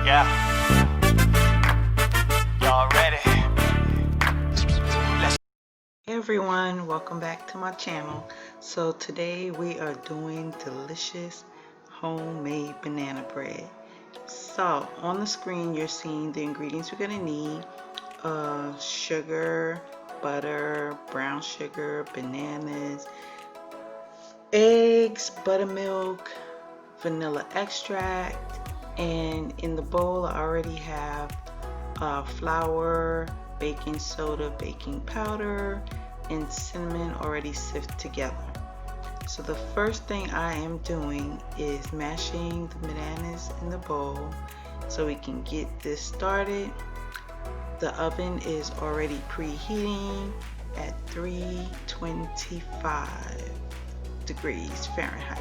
Yeah. Y'all ready? Hey everyone, welcome back to my channel. So today we are doing delicious homemade banana bread. So on the screen you're seeing the ingredients we're going to need. Sugar, butter, brown sugar, bananas, eggs, buttermilk, vanilla extract, and in the bowl I already have flour, baking soda, baking powder, and cinnamon already sifted together. So the first thing I am doing is mashing the bananas in the bowl so we can get this started. The oven is already preheating at 325 degrees Fahrenheit.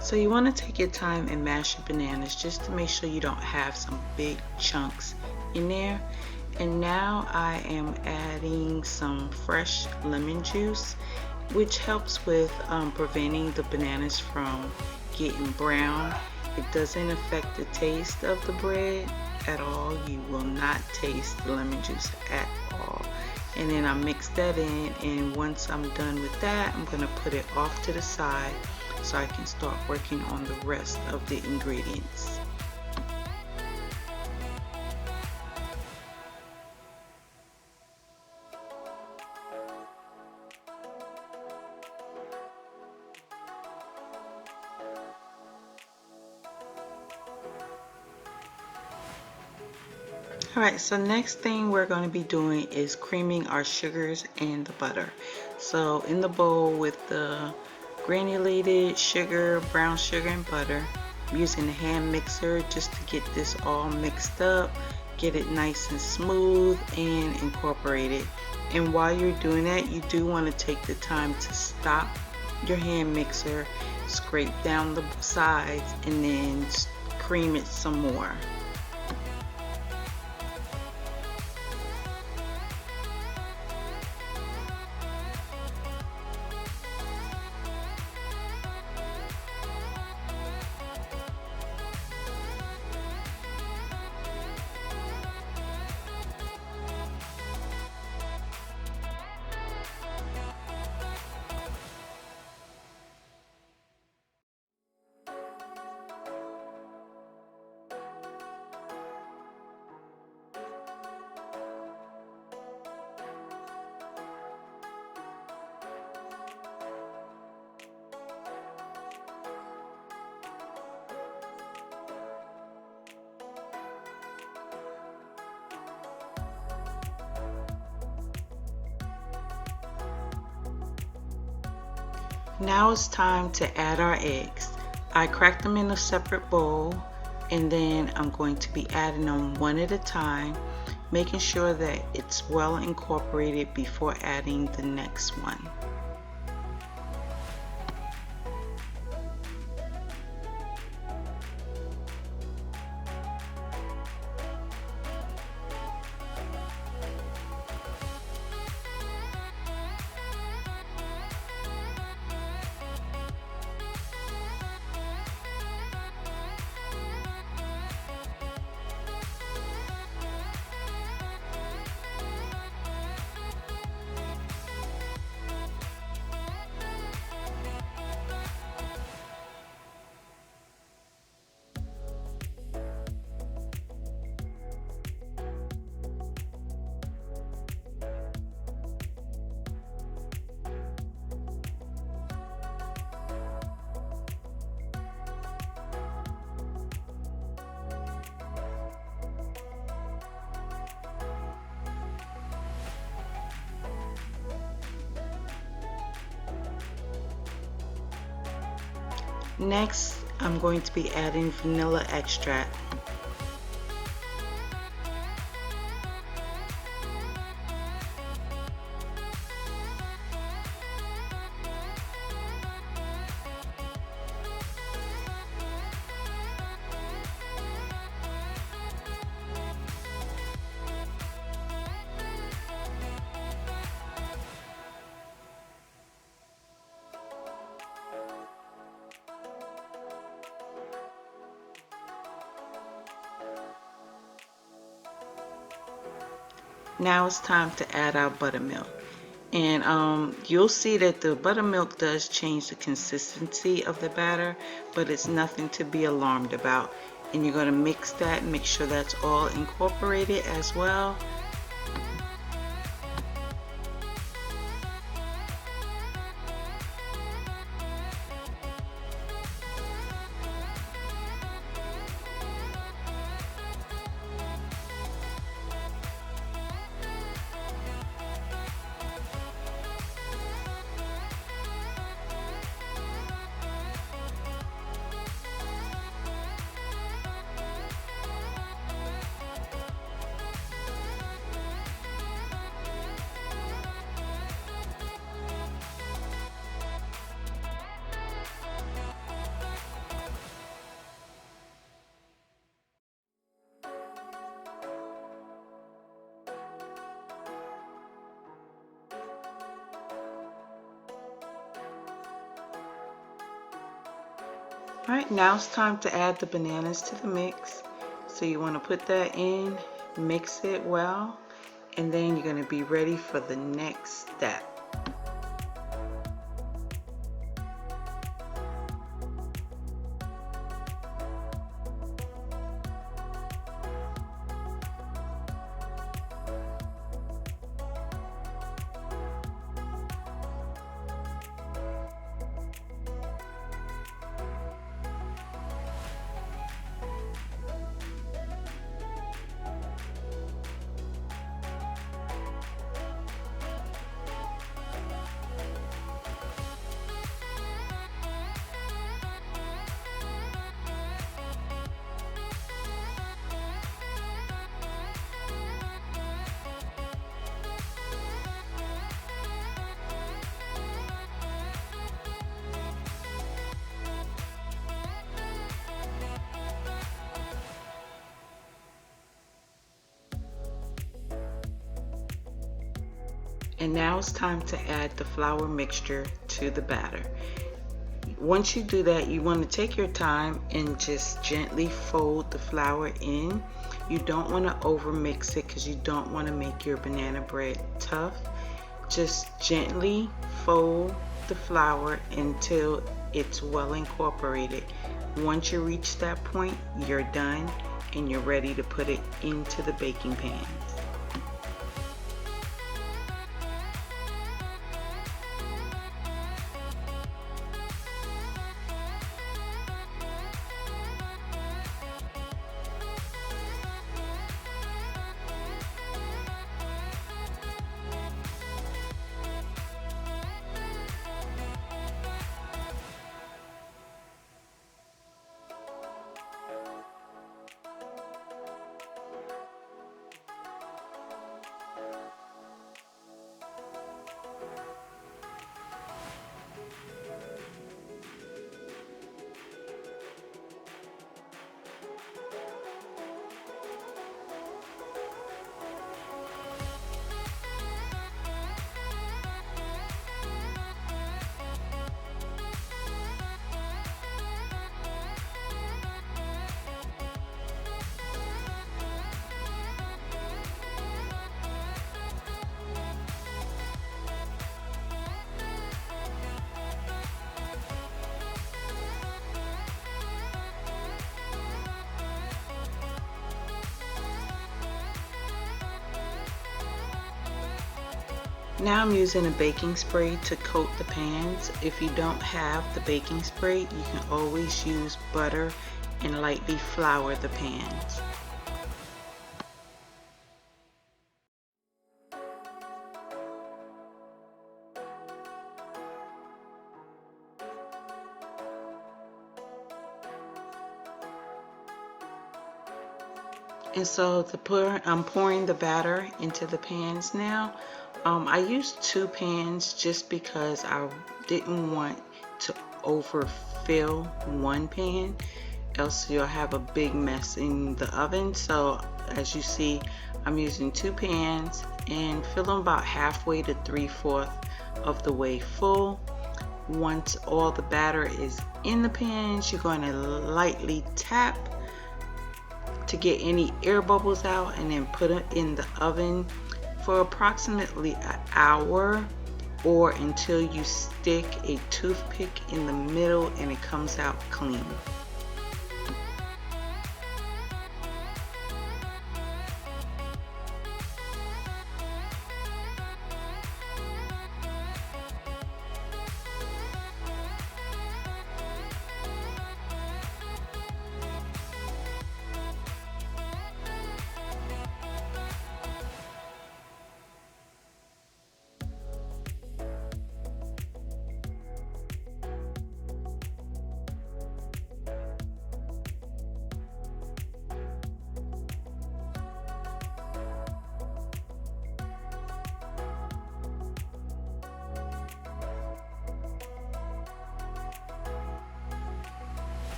So you want to take your time and mash your bananas just to make sure you don't have some big chunks in there. And now I am adding some fresh lemon juice, which helps with preventing the bananas from getting brown. It doesn't affect the taste of the bread at all. You will not taste the lemon juice at all. And then I mix that in, and once I'm done with that, I'm going to put it off to the side so I can start working on the rest of the ingredients. Alright, so next thing we're going to be doing is creaming our sugars and the butter. So in the bowl with the granulated sugar, brown sugar, and butter, I'm using the hand mixer just to get this all mixed up, get it nice and smooth and incorporated. And while you're doing that, you do want to take the time to stop your hand mixer, scrape down the sides, and then cream it some more. Now it's time to add our eggs. I cracked them in a separate bowl, and then I'm going to be adding them one at a time, making sure that it's well incorporated before adding the next one. Next, I'm going to be adding vanilla extract. Now it's time to add our buttermilk. And you'll see that the buttermilk does change the consistency of the batter, but it's nothing to be alarmed about. And you're going to mix that, make sure that's all incorporated as well. Alright, now it's time to add the bananas to the mix. So you want to put that in, mix it well, and then you're going to be ready for the next step. And now it's time to add the flour mixture to the batter. Once you do that, you want to take your time and just gently fold the flour in. You don't want to over mix it because you don't want to make your banana bread tough. Just gently fold the flour until it's well incorporated. Once you reach that point, you're done and you're ready to put it into the baking pans. Now I'm using a baking spray to coat the pans. If you don't have the baking spray, you can always use butter and lightly flour the pans. And so I'm pouring the batter into the pans now. I used 2 pans just because I didn't want to overfill one pan, else you'll have a big mess in the oven. So as you see, I'm using 2 pans and fill them about halfway to 3/4 of the way full. Once all the batter is in the pans, you're going to lightly tap to get any air bubbles out, and then put it in the oven for approximately an hour, or until you stick a toothpick in the middle and it comes out clean.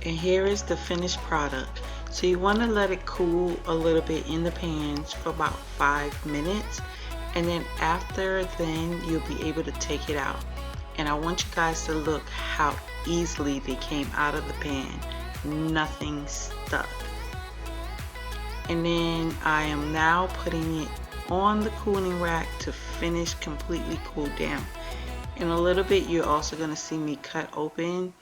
And here is the finished product. So you want to let it cool a little bit in the pans for about 5 minutes, and then after then you'll be able to take it out. And I want you guys to look how easily they came out of the pan. Nothing stuck. And then I am now putting it on the cooling rack to finish completely cool down. In a little bit you're also going to see me cut open,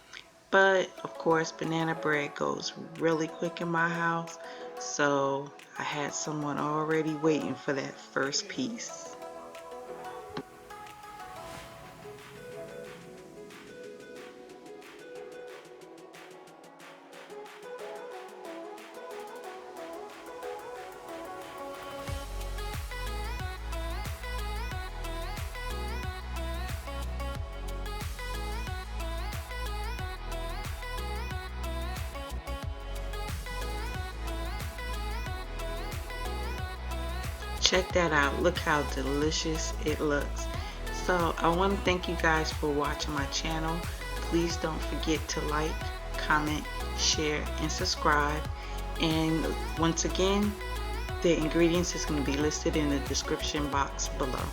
but of course banana bread goes really quick in my house, so I had someone already waiting for that first piece. Check that out. Look how delicious it looks. So I want to thank you guys for watching my channel. Please don't forget to like, comment, share, and subscribe. And once again, the ingredients is going to be listed in the description box below.